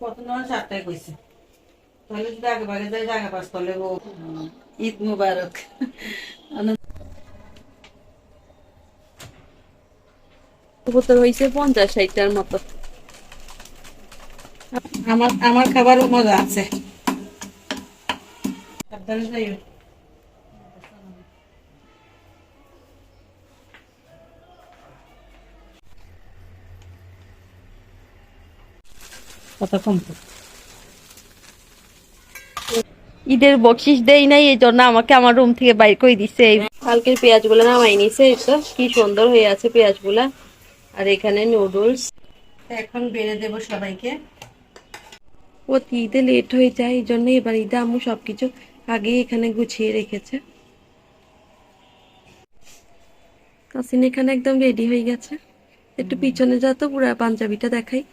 কত না 4টায় কইছে, তাহলে যদি আগে ভাগে যাই জায়গা পাস করলে ও ঈদ মুবারক। কবুতর হয়েছে 50-60টার মতো। আমার আমার খাবারও মজা আছে। সাবধানে যাইও। কত কম ঈদের বকশিস দেই নাই, এই জন্য আমাকে আমার রুম থেকে বাইর করে দিচ্ছে। এই কালকের পেঁয়াজ গুলা নামাই নিছে, এটা কি সুন্দর হয়ে আছে পেঁয়াজ গুলা। আর এখানে নুডলস। এখন বেড়ে দেবো সবাইকে। ও ঈদে লেট হয়ে যায়, এই জন্য এবার ঈদে আম্মু সবকিছু আগে এখানে গুছিয়ে রেখেছে। তাসিন এখানে একদম রেডি হয়ে গেছে। একটু পিছনে যা তো, পুরা পাঞ্জাবিটা দেখাই।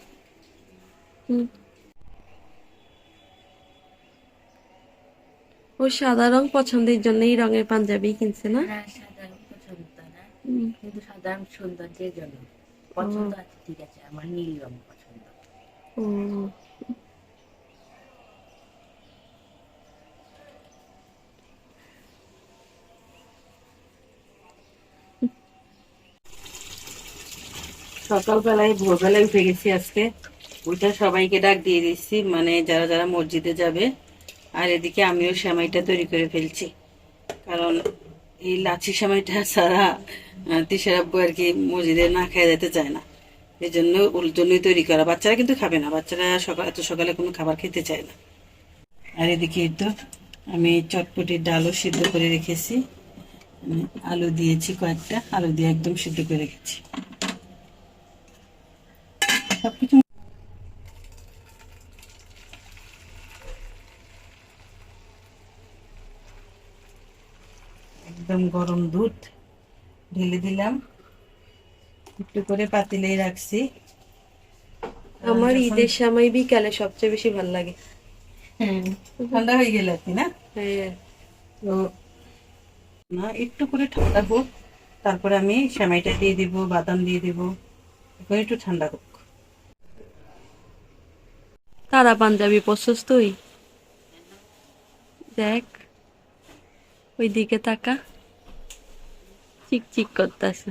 ও সাদা রং পছন্দের জন্য এই রঙের পাঞ্জাবি কিনছে না? হ্যাঁ, সাদা পছন্দ না, কিন্তু সাদা সৌন্দর্যের জন্য পছন্দ আছে। ঠিক আছে, আমার নীল রং পছন্দ। ও সকালবেলায় ভোরবেলায় উঠে গেছি আজকে। ওইটা সবাইকে ডাক দিয়ে দিচ্ছি, মানে যারা যারা মসজিদে যাবে। আর এদিকে আমিও সেমাইটা তৈরি করে ফেলছি, কারণ এই লাচ্ছি সেমাইটা ছাড়া তিশার আব্বু আর কি মসজিদে না খেয়ে যেতে চায় না। এই জন্য ওর জন্যই তৈরি করা। বাচ্চারা কিন্তু খাবে না, বাচ্চারা এত সকালে কোনো খাবার খেতে চায় না। আর এদিকে তো আমি চটপটির ডালও সিদ্ধ করে রেখেছি। আলু দিয়েছি, কয়েকটা আলু দিয়ে একদম সিদ্ধ করে রেখেছি সবকিছু। একদম গরম দুধ ঢেলে দিলাম, একটু করে পাতিলেই রাখছি। আমার যখন ঈদের সময় বিকালে সবচেয়ে বেশি ভালো লাগে। ঠান্ডা হয়ে গেলে আর কি না, হ্যাঁ, তো না একটু করে ঠান্ডা হোক, তারপরে আমি সেমাইটা দিয়ে দিব, বাদাম দিয়ে দিব, এখন একটু ঠান্ডা হোক। তারা পাঞ্জাবি পছন্দ তুই দেখ, ওই দিকে তাকা, চিক চিক করতেছে।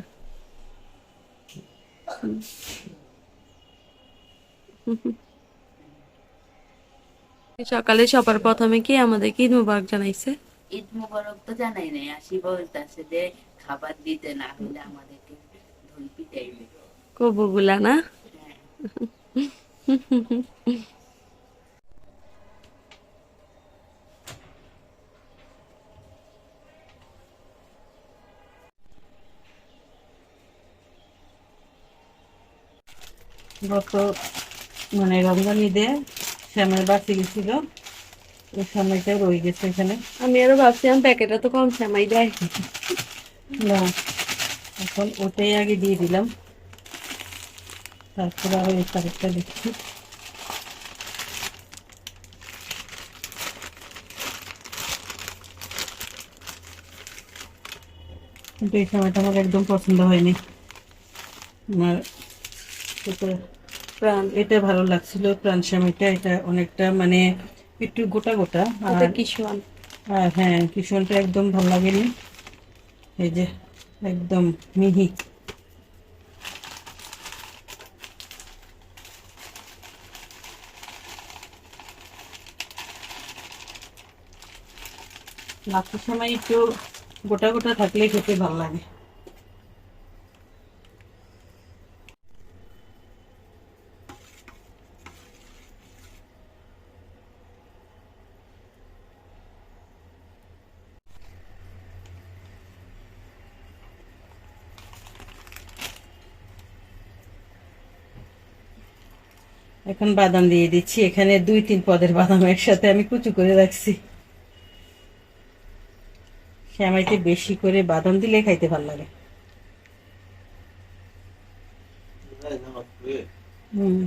সকালে সবার প্রথমে কি আমাদেরকে ঈদ মুবারক জানাইছে। ঈদ মুবারক তো জানাই নাই, আসি বলতেছে যে খাবার দিতে না হলে আমাদেরকে ধুল পিটাইবে। কবুগুলা না? গত মানে রমজান ঈদে সেমাই বাঁচি গেছিল, ওই সময়টা রয়ে গেছে এখানে। আমি আরো ভাবছিলাম প্যাকেটে তো কম সেমাই দেয়। না, এখন ওটাই আগে দিয়ে দিলাম, তারপরে আবার এই প্যাকেটটা দিচ্ছি। কিন্তু এই সময়টা আমার একদম পছন্দ হয়নি। আমার প্রাণ, এটা ভালো লাগছিল, প্রাণ সেমাইটা। এটা অনেকটা মানে একটু গোটা গোটা। এটা আর কিশোর। আর হ্যাঁ, কিশোরটা একদম ভালো লাগেনি। এই যে একদম মিহি। লাস্টের সময় একটু গোটা গোটা থাকলে খেতে ভালো লাগে। এখন বাদাম দিয়ে দিচ্ছি, এখানে 2-3 পদের বাদাম একসাথে আমি কুচি করে রাখছি। সেমাইতে বেশি করে বাদাম দিলে খাইতে ভালো লাগে। হুম,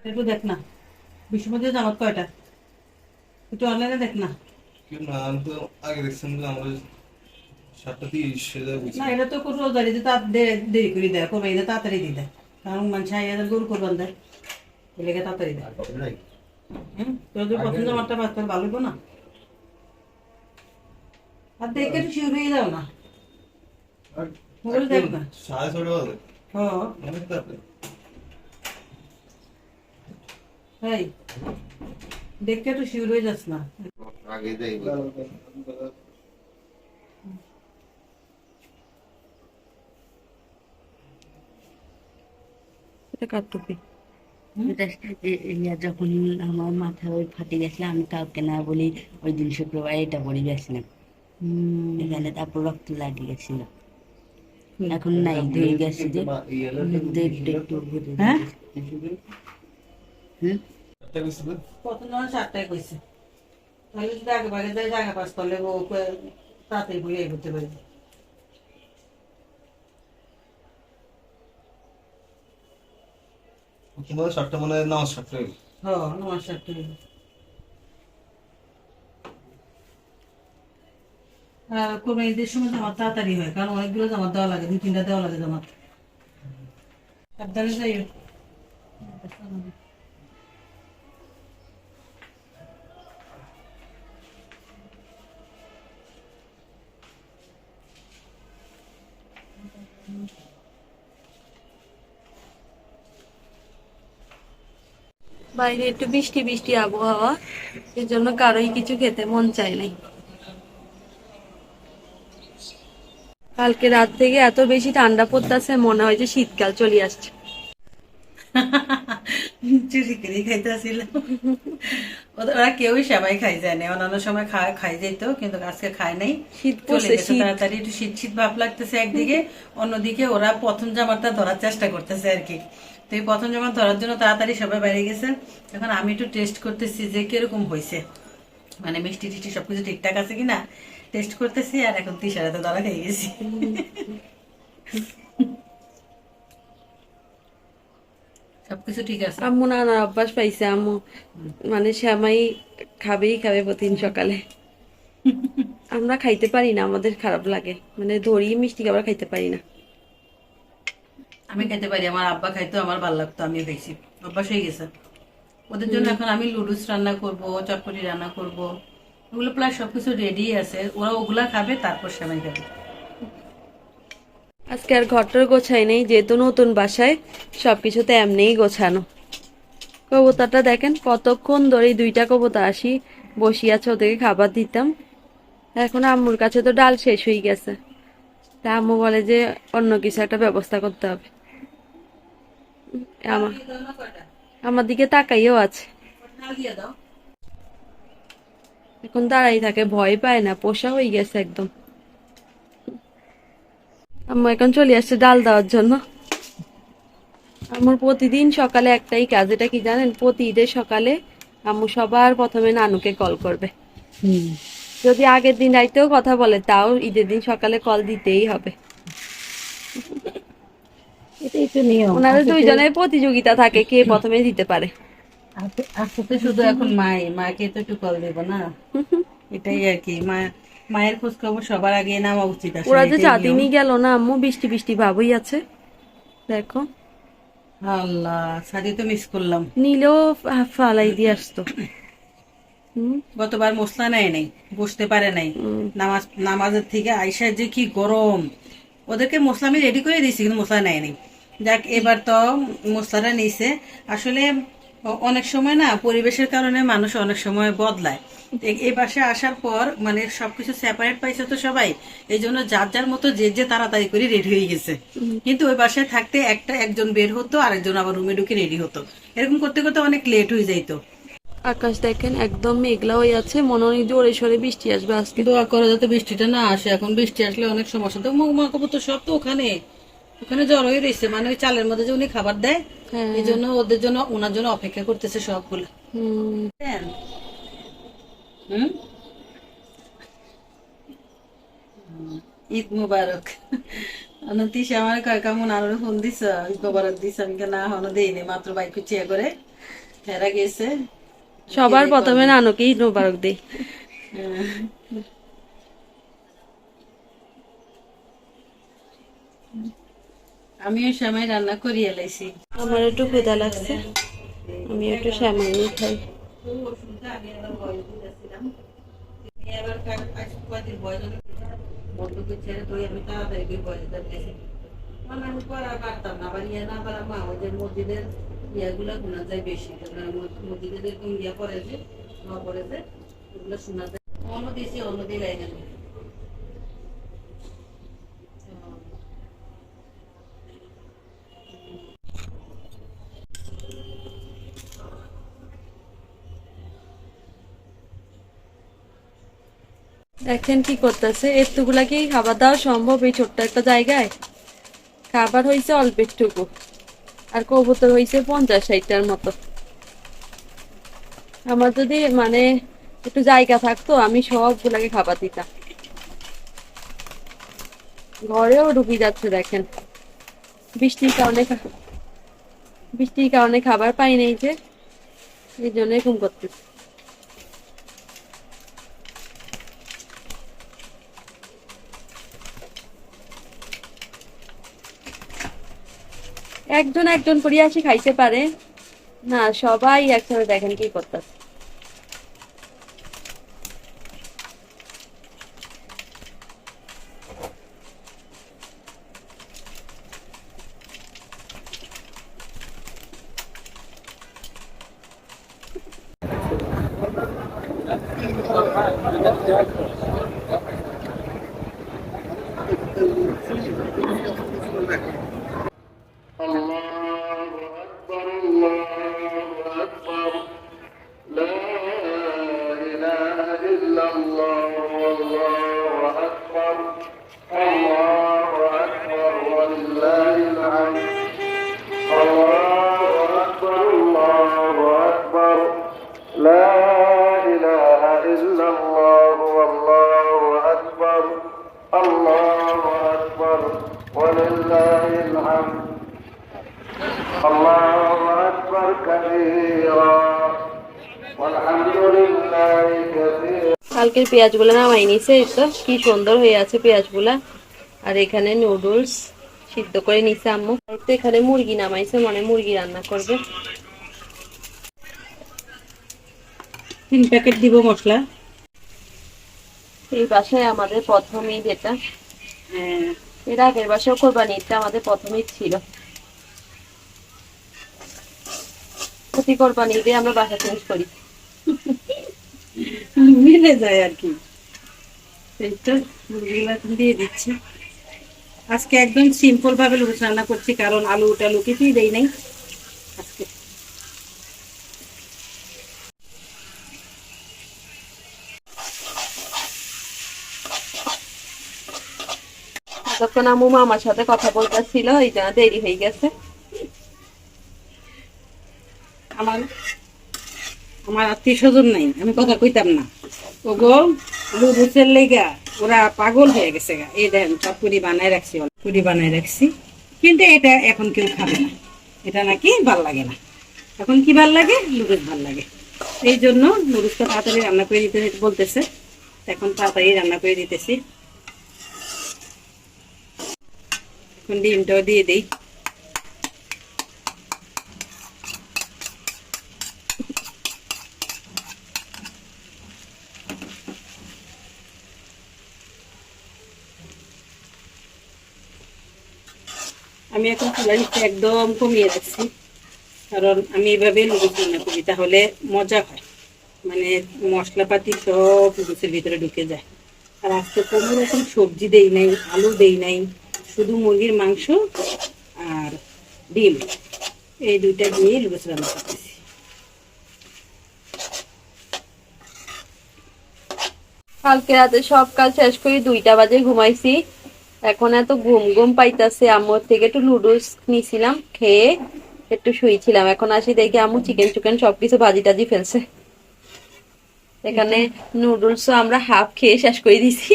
একটু দেখ না, বিশ্বমন্দির জামাত কয়টা, একটু অনলাইনে দেখ না। না, আমি তো আগে দেখছিলাম যে আমরা 7:30 না এটা তো কোনো রোজারি তো দেরি করে দেয়, কোরবানি তাড়াতাড়ি দিয়ে দেয়, কারণ মানুষ আইয়া গরু কোরবান দেয়, এলাকা তাড়াতাড়ি দেয়। তোদের পছন্দ আমারটা বাঁচতে ভালো হইব না, আর দেখে তো শিউর হয়ে যাও না, মোবাইল দেখো না। 6:30 বাজে হ্যাঁ অনেক তাড়াতাড়ি। এই দেখে তো শিউর হয়ে যাস না। আগে যাই এটা কার টুপি? ইয়া যখন আমার মাথা ওই ফাটে গেছিল, আমি কাউকে না বলি ওই দিন শুক্রবার এটা পরে গেছিলাম এখানে, তারপর রক্ত লাগে গেছিল, এখন নাই ধুয়ে গেছে যে দেখতে একটু ঘুরে হ্যাঁ হুম প্রথম যখন 7টায় কইছে, তাহলে যদি আগে ভাগে যায় জায়গা পাস করলে ও তাড়াতাড়ি বলে এই করতে পারি। তোমাদের 7টা মানে নামাজ 7টায়। হ্যাঁ আমার 7টায়। কোরবানি ঈদের সময় জামাত তাড়াতাড়ি হয়, কারণ অনেকগুলো জামাত দেওয়া লাগে, 2-3টা দেওয়া লাগে জামাত। সাবধানে যাইও। বাইরে একটু বৃষ্টি বৃষ্টি আবহাওয়া, এর জন্য কারোই কিছু খেতে মন চায় নাই। কালকে রাত থেকে এত বেশি ঠান্ডা পড়তেছে, মনে হয় যে শীতকাল চলে আসছে। চুরি করে খাইতেছিলাম, ওরা কেউই সবাই খাই যায় না, অন্যান্য সময় খাই যেত, কিন্তু আজকে খায় নাই। শীত চলে পড়ছে, গেছে শীত। তাড়াতাড়ি, একটু শীত শীত ভাব লাগতেছে একদিকে, অন্যদিকে ওরা প্রথম জামাটা ধরার চেষ্টা করতেছে আর কি। তো এই প্রথম জামা ধরার জন্য তাড়াতাড়ি সবাই বাইরে গেছে। এখন আমি একটু টেস্ট করতেছি যে কিরকম হয়েছে, মানে মিষ্টি টিষ্টি সবকিছু ঠিকঠাক আছে কিনা টেস্ট করতেছি। আর এখন তিসারাতে ধরা খেয়ে গেছি। সবকিছু ঠিক আছে। আম্মু নানার অভ্যাস পাইছে, আম্মু মানে শ্যামাই খাবেই খাবে প্রতিদিন সকালে। আমরা খাইতে পারি না, আমাদের খারাপ লাগে, মানে ধরি মিষ্টি খাবার খাইতে পারি না। আমি খাইতে পারি, আমার আব্বা খাইতো, আমার ভালো লাগতো, আমি খাইছি, অভ্যাস হয়ে গেছে। ওদের জন্য এখন আমি লুডুস রান্না করব, চটপটি রান্না করব, ওগুলো প্রায় সবকিছু রেডি আছে, ওরা ওগুলা খাবে, তারপর সেমাই খাবে। আজকে আর ঘরটার গোছাই নেই, যেহেতু নতুন বাসায় সবকিছুতে এমনিই গোছানো। কবুতরটা দেখেন কতক্ষণ ধরে, 2টা কবুতর আসি বসি আছে, ওদেরকে খাবার দিতাম। এখন আম্মুর কাছে তো ডাল শেষ হয়ে গেছে, তা আম্মু বলে যে অন্য কিছু একটা ব্যবস্থা করতে হবে। আমার দিকে তাকাইও আছে, এখন দাঁড়াই থাকে, ভয় পায় না, পোষা হয়ে গেছে একদম। আম্মু এখন চলে আসছে ডাল দেওয়ার জন্য। আমার প্রতিদিন সকালে একটাই কাজ, এটা কি জানেন? প্রতি ঈদের সকালে আম্মু সবার প্রথমে নানুকে কল করবে। যদি আগের দিন রাইতেও কথা বলে, তাও ঈদের দিন সকালে কল দিতেই হবে। এটাই তো নিয়ম। ওনাদের দুইজনের প্রতিযোগিতা থাকে কে প্রথমে দিতে পারে। আজকে তো শুধু এখন মাকে তো একটু কল দেবো না, এটাই আর কি। মায়ের খোঁজ খবর সবার আগে নেওয়া উচিত। ওরা যে চাঁদিনই গেল না আম্মু, বৃষ্টি বৃষ্টি ভাবই আছে দেখো। আল্লাহ, সাদি তো মিস করলাম। নিলেও ফালাই দিয়ে আসতো। গতবার মশলা নেয় নাই, বসতে পারে নাই, নামাজের থেকে আইসা যে কি গরম, ওদেরকে মশলা আমি রেডি করে দিয়েছি, কিন্তু মশলা নেয় নাই। যাক, এবার তো মশলাটা নিছে। আসলে অনেক সময় না পরিবেশের কারণে মানুষ অনেক সময় বদলায়। এই বাসে আসার পর মানে সবকিছু সেপারেট পাইছে তো সবাই, এই জন্য যার যার মতো যে তাড়াতাড়ি করে রেডি হয়ে গেছে। কিন্তু ওই বাসায় থাকতে একজন বের হতো, আরেকজন আবার রুমে ঢুকে রেডি হতো, এরকম করতে করতে অনেক লেট হয়ে যাইতো। আকাশ দেখেন একদম মেঘলা হয়ে আছে, মনে হয় জোরে সোরে বৃষ্টি আসবে আজকে। দোয়া করে যাতে বৃষ্টিটা না আসে, এখন বৃষ্টি আসলে অনেক সমস্যা। তো মা কবুতর সব তো ওখানে জড়ো হয়ে রয়েছে, মানে ওই চালের মধ্যে যে উনি খাবার দেয়, এই জন্য ওদের জন্য ওনার জন্য অপেক্ষা করতেছে সবগুলো। ঈদ মুবারক। অনন্তিস আমার কেমন আরো ফোন দিছ, ঈদ মুবারক দিস? আমি না হনো দেইনি, মাত্র বাইক চেয়ে করে হেরা গেছে। সবার প্রথমে নানুকে ঈদ মুবারক দেই। আমিও সময় রান্না করিয়ে লাইছি। আমার একটু ক্ষুধা লাগছে, আমি একটু শ্যামাই খাই। বন্ধুকে ছেড়ে তুই আমি তাড়াতাড়ি করে বয়ে যাচ্ছি, মানে আমি করা পারতাম না, আবার ইয়ে না পারাম মা ওই যে মসজিদের ইয়াগুলা শোনা যায় বেশি, মসজিদে যেরকম ইয়া করে যে করে যে ওগুলো শোনা যায়। অন্য দিয়েছি, অন্য দিলাই না। দেখেন কি করতেছে, এতগুলা কি খাবার দেওয়া সম্ভব এই ছোট্ট একটা জায়গায়? খাবার হয়েছে অল্প একটুকু, আর কবুতর হয়েছে 50-60টার মতো। আমার যদি মানে একটু জায়গা থাকতো আমি সবগুলাকে খাবার দিতাম। ঘরেও ঢুকে যাচ্ছে দেখেন, বৃষ্টির কারণে বৃষ্টির কারণে খাবার পাই নাই যে, এই জন্য এরকম করতেছে। একজন একজন করে আসি খাইতে পারে না, সবাই একসাথে দেখেন কি করতেছে। কালকের পেঁয়াজগুলো নামাই নিছে, এই তো কি সুন্দর হয়ে আছে পেঁয়াজগুলা। আর এখানে নুডলস সিদ্ধ করে নিছে আম্মু। তো এখানে মুরগি নামাইছে, মনে মুরগি রান্না করবে। 3 প্যাকেট দিব মশলা। এই বাসায় আমাদের প্রথম ঈদ এটা। হ্যাঁ, এর আগের বাসায় কোরবানি ঈদটা আমাদের প্রথম ঈদ ছিল। প্রতি কোরবানি ঈদে আমরা বাসা চেঞ্জ করি। মিলে যায় আর কি। এই তো মুরগিগুলো এখন দিয়ে দিচ্ছি। আজকে একদম সিম্পল ভাবে লুচ রান্না করছি, কারণ আলু টালু কিছুই দেই নাই আজকে। তখন আম্মু মামার সাথে কথা বলতেছিল, এই জন্য দেরি হয়ে গেছে। আমার আমার আত্মীয় স্বজন নাই, আমি কথা কইতাম না। ও গো লুচের লেগা ওরা পাগল হয়ে গেছে গা। এই দেন সব পুরি বানায় রাখছি, পুরি বানায় রাখছি, কিন্তু এটা এখন কেউ খাবে না। এটা নাকি ভাল লাগে না। এখন কি ভাল লাগে? লুডুস ভাল লাগে। এই জন্য লুডুসটা তাড়াতাড়ি রান্না করে দিতে বলতেছে, এখন তাড়াতাড়ি রান্না করে দিতেছি। এখন ডিমটাও দিয়ে দিই। আমি এখন চুলাইটা একদম কমিয়ে রাখছি, কারণ আমি এইভাবে লুডুস রান্না করি, তাহলে মজা হয়। মানে মশলাপাতি সব লুডুসের ভিতরে ঢুকে যায়। আর আজকে কোনো রকম সবজি দেই নাই, আলু দেই নাই, শুধু মুরগির মাংস আর ডিম, এই দুইটা দিয়ে লুডুস রান্না করতেছি। কালকে রাতে সব কাজ শেষ করে 2টা বাজে ঘুমাইছি। এখন এত ঘুম ঘুম পাইতাছে, আম্মুর থেকে একটু নুডলস নিছিলাম, খেয়ে একটু শুয়েছিলাম। এখন আসি দেখি আম্মু চিকেন চিকেন সবকিছু ভাজি টাজি ফেলছে। এখানে নুডলসও আমরা হাফ খেয়ে শেষ করে দিছি।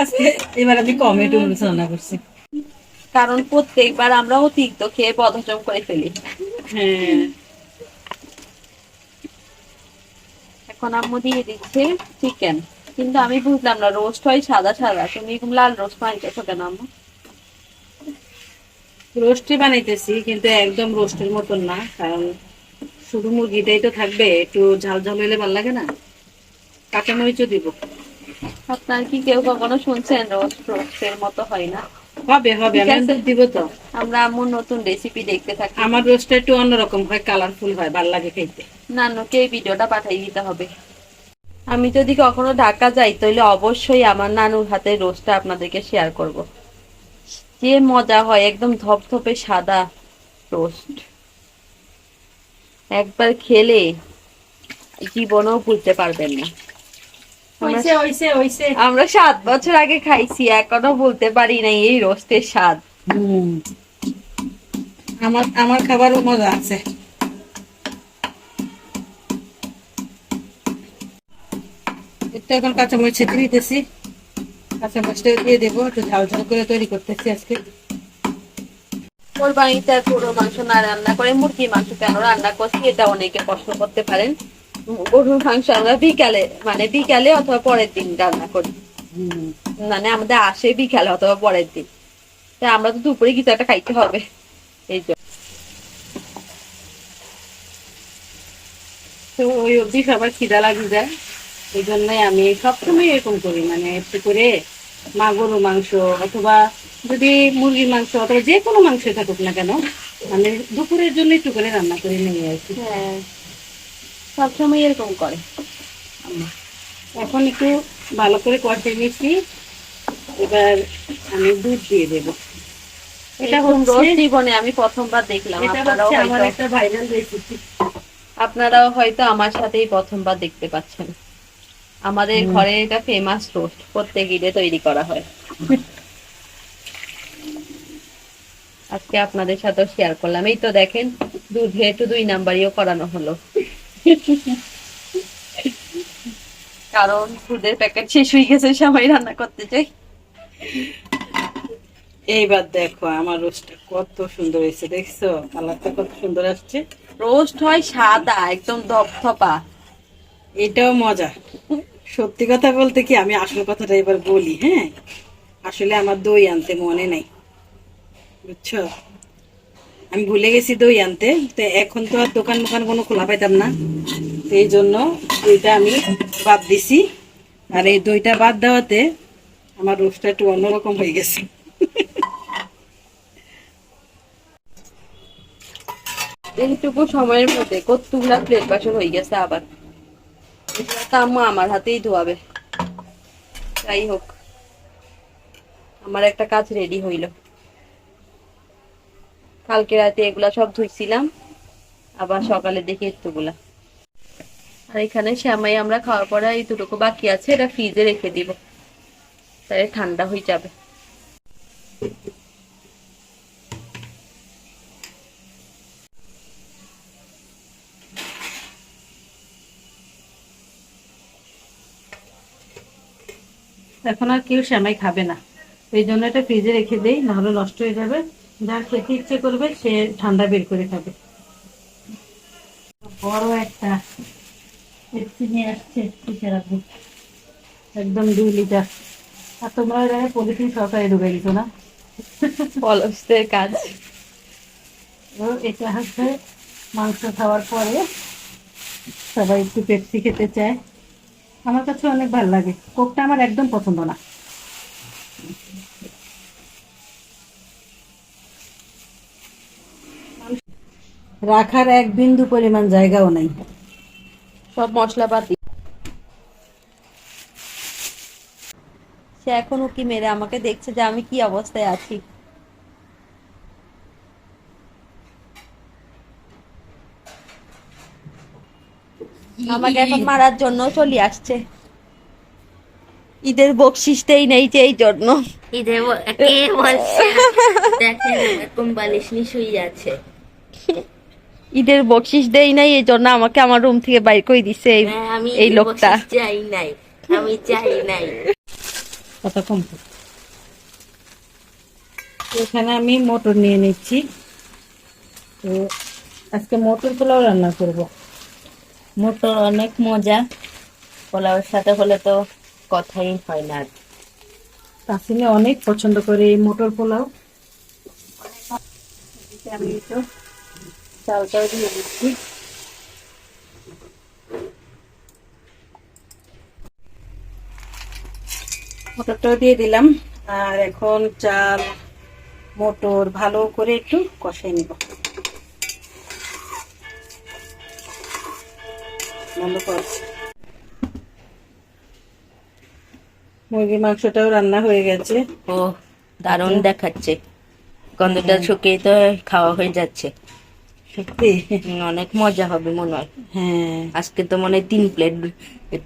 আজকে এবার আমি কম একটু লুডুস রান্না করছি, কারণ প্রত্যেকবার আমরা অতিরিক্ত খেয়ে বদহজম করে ফেলি। হ্যাঁ। এখন আম্মু দিয়ে দিচ্ছে চিকেন, কিন্তু আমি বুঝলাম না রোস্ট হয় সাদা সাদা, তুমি এরকম লাল রোস্ট বানাইতেছো কেন আম্মু? রোস্টই বানাইতেছি, কিন্তু একদম রোস্টের মতন না, কারণ শুধু মুরগিটাই তো থাকবে, একটু ঝাল ঝাল হলে ভালো লাগে না, কাঁচামরিচও দিব। আপনার কি কেউ কখনো শুনছেন রোস্ট রোস্টের মতো হয় না? হবে হবে, ঠিক আমি আছে। দিব তো। আমরা আম্মুর নতুন রেসিপি দেখতে থাকি। আমার রোস্টটা একটু অন্যরকম হয়, কালারফুল হয়, ভালো লাগে খাইতে। নানুকে এই ভিডিওটা পাঠিয়ে দিতে হবে। আমি যদি কখনো ঢাকা যাই তাহলে অবশ্যই আমার নানুর হাতের রোস্টটা আপনাদেরকে শেয়ার করব। যে মজা হয়, একদম ধপধপে সাদা রোস্ট, একবার খেলে জীবনেও ভুলতে পারবেন না। হইছে হইছে হইছে। আমরা 7 বছর আগে খাইছি, এখনো বলতে পারি নাই এই রোস্টের স্বাদ। আমার আমার খাবারও মজা আছে। এটা এখন কাঁচামরিচ ছেঁচে দিতেছি, কাঁচামরিচটা দিয়ে দেবো, একটু ঝাল ঝাল করে তৈরি করতেছি আজকে। কোরবানিতে গরুর মাংস না রান্না করে মুরগির মাংস কেন রান্না করছি, এটা অনেকে প্রশ্ন করতে পারেন। গরুর মাংস আমরা বিকালে অথবা পরের দিন রান্না করি, মানে আমাদের আসে বিকালে অথবা পরের দিন, তাই আমরা তো দুপুরে কিছু একটা খাইতে হবে, এই জন্য। তো ওই অবধি সবার খিদা লাগি যায়, এই জন্যই আমি সবসময় এরকম করি, মানে একটু করে মা গরু মাংস অথবা যদি মুরগির মাংস অথবা যে কোনো মাংস থাকুক না কেন, মানে দুপুরের জন্য একটু করে রান্না করে নিয়ে আসি। হ্যাঁ, সবসময় এরকম করে। এখন একটু ভালো করে কষে নিচ্ছি, এবার আমি দুধ দিয়ে দেব। এটা হচ্ছে রোজ জীবনে আমি প্রথমবার দেখলাম। এটা আপনারাও হচ্ছে আমার হয়তো একটা ভাইরাল রেসিপি। আপনারাও হয়তো আমার সাথেই প্রথমবার দেখতে পাচ্ছেন। আমাদের ঘরে এটা ফেমাস রোস্ট, প্রত্যেক ঈদে তৈরি করা হয়। আজকে আপনাদের সাথেও শেয়ার করলাম। এই তো দেখেন, দুধে একটু 2 নাম্বারিও করানো হলো, কারণ দুধের প্যাকেট শেষ হয়ে গেছে, সবাই রান্না করতে চাই। এইবার দেখো আমার রোস্টটা কত সুন্দর হয়েছে, দেখছো কালারটা কত সুন্দর আসছে। রোস্ট হয় সাদা, একদম ধপধপা। এটাও মজা। সত্যি কথা বলতে কি, আমি আসল কথাটা এবার বলি, হ্যাঁ, আসলে আমার দই আনতে মনে নাই, বুঝছো, আমি ভুলে গেছি দই আনতে। তো এখন তো আর দোকান মোকান কোনো খোলা পাইতাম না, তো এই জন্য দইটা আমি বাদ দিছি। আর এই দইটা বাদ দেওয়াতে আমার রোস্টটা একটু অন্যরকম হয়ে গেছে। এইটুকু সময়ের মধ্যে কতগুলা প্লেট বাসন হয়ে গেছে আবার। এগুলা তো আম্মু আমার হাতেই ধোয়াবে। যাই হোক, আমার একটা কাজ রেডি হইল। কালকে রাতে এগুলা সব ধুইছিলাম, আবার সকালে দেখি এতগুলা। আর এখানে শ্যামাই আমরা খাওয়ার পরে এই দুটুকু বাকি আছে, এটা ফ্রিজে রেখে দিব, তাহলে ঠান্ডা হয়ে যাবে। এখন আর কেউ সেমাই খাবে না, এই জন্য এটা ফ্রিজে রেখে দেই, নাহলে নষ্ট হয়ে যাবে। যার খেতে ইচ্ছে করবে সে ঠান্ডা বের করে খাবে। বড় একটা পেপসি নিয়ে আসছে, পিঠে রাখবো, একদম 2 লিটার। আর তোমরা ওই জায়গায় পলিথিন সরকারে ঢুকে দিছো না। অলসদের কাজ। তো এটা হচ্ছে মাংস খাওয়ার পরে সবাই একটু পেপসি খেতে চায়, আমার কাছে অনেক ভালো লাগে। কোকটা আমার একদম পছন্দ না। রাখার এক বিন্দু পরিমাণ জায়গাও নাই। সব মশলাপাতি। সে এখন উকি মেরে আমাকে দেখছে যে আমি কি অবস্থায় আছি। আমাকে এখন মারার জন্য চলে আসছে। ঈদের বকশিস দেই নেই যে এই জন্য। কে বলছে? দেখেন এরকম বালিশ নিয়ে শুয়ে আছে। ঈদের বকশিস দেই নাই, এই জন্য আমাকে আমার রুম থেকে বাইর করে দিছে এই লোকটা। চাই নাই, আমি চাই নাই। কথা কম তো। এখানে আমি মটর নিয়ে নিচ্ছি, তো আজকে মটর পোলাও রান্না করব। মোটর অনেক মজা, পোলাওয়ের সাথে হলে তো কথাই হয় না। তাসিনে অনেক পছন্দ করে এই মটর পোলাও। আমি তো চালটাও দিয়ে দিচ্ছি। মটরটাও দিয়ে দিলাম। আর এখন চাল মটর ভালো করে একটু কষাই নিব। ভালো করে মুরগির মাংসটাও রান্না হয়ে গেছে। ও দারুণ দেখাচ্ছে, গন্ধটা শুকিয়ে তো খাওয়া হয়ে যাচ্ছে। সত্যি? অনেক মজা হবে মনে হয়। হ্যাঁ, আজকে তো মনে হয় 3 প্লেট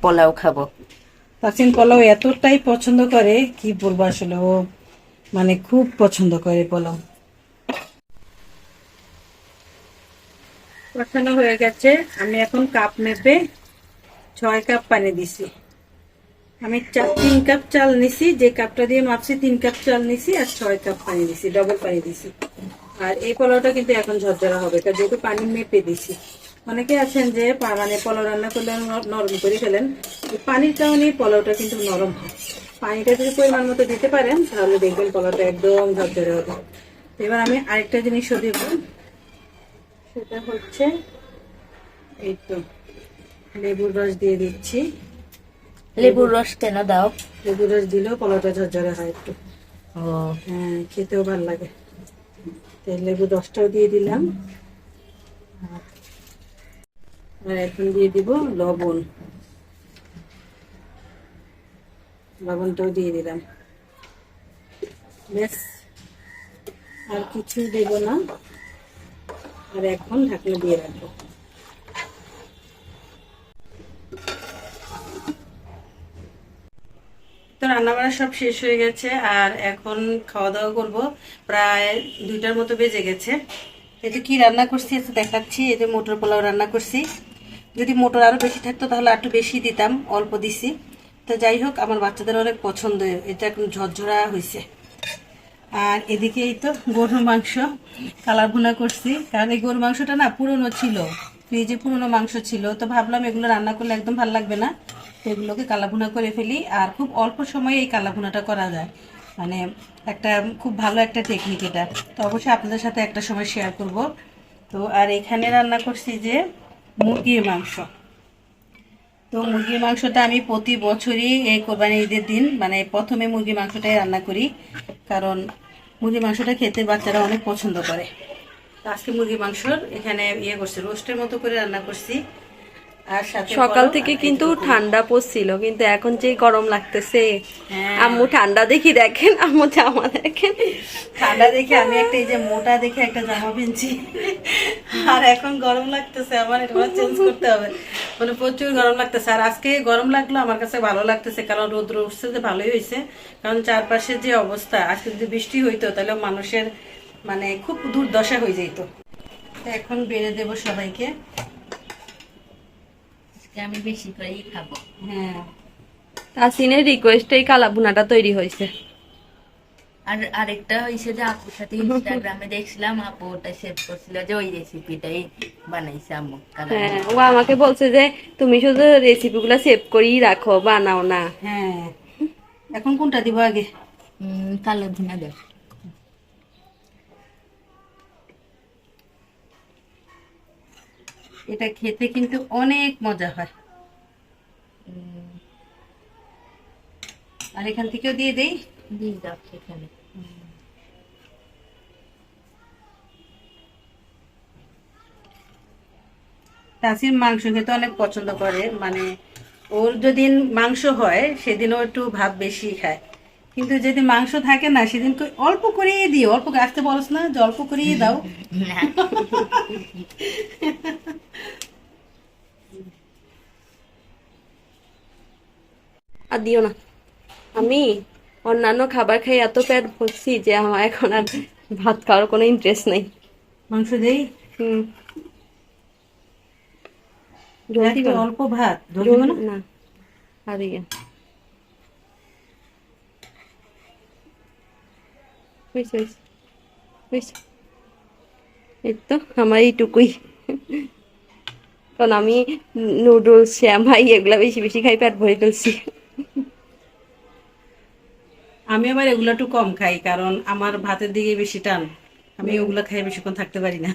পোলাও খাবো। তাসিন পোলাও এতটাই পছন্দ করে কি বলবো আসলে, ও মানে খুব পছন্দ করে পোলাও। কষানো হয়ে গেছে। আমি এখন কাপ মেপে 6 কাপ পানি দিছি। আমি 3 কাপ চাল নিছি, যে কাপটা দিয়ে মাপছি 3 কাপ চাল নিছি আর 6 কাপ পানি দিছি, ডবল পানি দিছি। আর এই পোলাওটা কিন্তু এখন ঝরঝরা হবে, কারণ যেহেতু পানি মেপে দিছি। অনেকে আছেন যে মানে পোলাও রান্না করলে নরম করে ফেলেন, এই পানির কারণে পোলাওটা কিন্তু নরম হয়। পানিটা যদি পরিমাণ মতো দিতে পারেন তাহলে দেখবেন পোলাওটা একদম ঝরঝরে হবে। এবার আমি আরেকটা জিনিসও দেব, সেটা হচ্ছে এই তো লেবুর রস দিয়ে দিচ্ছি। লেবুর রস কেন দাও? লেবুর রস দিলেও পোলাওটা ঝরঝরে হয় একটু। ও হ্যাঁ, খেতেও ভালো লাগে। তো লেবুর রসটাও দিয়ে দিলাম। আর এখন দিয়ে দিব লবণ। লবণটাও দিয়ে দিলাম। ব্যাস, আর কিছু দেব না। আর এখন ঢাকনা দিয়ে রাখবো। তো রান্নাবান্না সব শেষ হয়ে গেছে, আর এখন খাওয়া দাওয়া করবো। প্রায় 2টার মতো বেজে গেছে। এটা কি রান্না করছি এটা দেখাচ্ছি। এই যে মটর পোলাও রান্না করছি। যদি মটর আরো বেশি থাকতো তাহলে একটু বেশি দিতাম, অল্প দিছি। তো যাই হোক, আমার বাচ্চাদের অনেক পছন্দ, এটা এখন ঝরঝরা হয়েছে। আর এদিকে এই তো গরুর মাংস কালা ভুনা করছি, কারণ এই গরুর মাংসটা না পুরনো ছিল, ফ্রিজে পুরনো মাংস ছিল। তো ভাবলাম এগুলো রান্না করলে একদম ভালো লাগবে না, তো এগুলোকে কালা ভুনা করে ফেলি। আর খুব অল্প সময়ে এই কালা ভুনাটা করা যায়, মানে একটা খুব ভালো একটা টেকনিক এটা। তো অবশ্যই আপনাদের সাথে একটা সময় শেয়ার করব। তো আর এখানে রান্না করছি যে মুরগির মাংস। তো মুরগির মাংসটা আমি প্রতি বছরই এই কোরবানি ঈদের দিন মানে প্রথমে মুরগির মাংসটাই রান্না করি, কারণ মুরগির মাংসটা খেতে বাচ্চারা অনেক পছন্দ করে। তো আজকে মুরগির মাংসর এখানে করছি, রোস্টের মতো করে রান্না করছি। আর সাথে সকাল বলো, থেকে আর কিন্তু এইটুকু। ঠান্ডা পড়ছিল, কিন্তু এখন যে গরম লাগতেছে। হ্যাঁ। আম্মু ঠান্ডা দেখি দেখেন, আম্মু জামা দেখেন। ঠান্ডা দেখে আমি একটা এই যে মোটা দেখে একটা জামা কিনছি, আর এখন গরম লাগতেছে, আমার এটা চেঞ্জ করতে হবে। মানে প্রচুর গরম লাগতেছে। আর আজকে গরম লাগলো আমার কাছে ভালো লাগতেছে, কারণ রোদ্র উঠছে যে ভালোই হয়েছে। কারণ চারপাশের যে অবস্থা, আজকে যদি বৃষ্টি হইতো তাহলে মানুষের মানে খুব দুর্দশা হয়ে যেত। তো এখন বেড়ে দেবো সবাইকে। আজকে আমি বেশি করেই খাবো। হ্যাঁ, তাসিনের রিকোয়েস্টেই কালা ভুনাটা তৈরি হয়েছে। আর আরেকটা হয়েছে যে আপুর সাথে ইনস্টাগ্রামে দেখছিলাম, আপু ওটা সেভ করছিল যে ওই রেসিপিটাই বানাইছে আম্মু। হ্যাঁ, ও আমাকে বলছে যে তুমি শুধু রেসিপিগুলো সেভ করেই রাখো, বানাও না। হ্যাঁ। এখন কোনটা দিব আগে? কালো ভুনা দেব। এটা খেতে কিন্তু অনেক মজা হয়। আর এখান থেকেও দিয়ে দেই। দিয়ে দাও সেখানে। তাসির মাংস খেতে অনেক পছন্দ করে, মানে ওর যেদিন মাংস হয় সেদিন ও একটু ভাত বেশি খায়, কিন্তু যেদিন মাংস থাকে না সেদিন অল্প করেই দিও। অল্প আসতে বলস না যে অল্প করেই দাও। না আর দিও না। আমি অন্যান্য খাবার খাই এত পেট ভরছি যে আমার এখন আর ভাত খাওয়ার কোনো ইন্টারেস্ট নেই। মাংস দেই। হুম, জল দিবা না? অল্প ভাত জল দিব না। না, আর ইয়ে হয়েছে, হয়েছে, হয়েছে। এই তো আমার এইটুকুই। কারণ আমি নুডলস, শ্যামাই এগুলা বেশি বেশি খাই, পেট ভরে ফেলছি। আমি আবার এগুলো একটু কম খাই, কারণ আমার ভাতের দিকে বেশি টান। আমি ওগুলো খাই বেশিক্ষণ থাকতে পারি না।